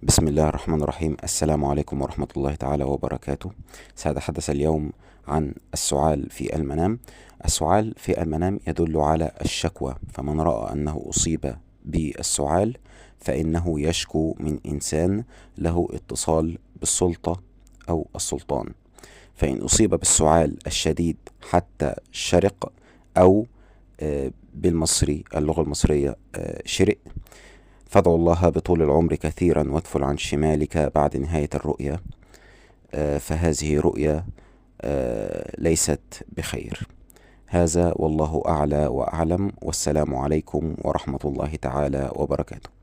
بسم الله الرحمن الرحيم. السلام عليكم ورحمة الله تعالى وبركاته. سأتحدث اليوم عن السعال في المنام. السعال في المنام يدل على الشكوى، فمن رأى أنه أصيب بالسعال فإنه يشكو من إنسان له اتصال بالسلطة أو السلطان. فإن أصيب بالسعال الشديد حتى شرق، أو بالمصري اللغة المصرية شرق، فادعوا الله بطول العمر كثيرا وادفل عن شمالك بعد نهاية الرؤيا. فهذه رؤيا ليست بخير. هذا والله أعلى وأعلم، والسلام عليكم ورحمة الله تعالى وبركاته.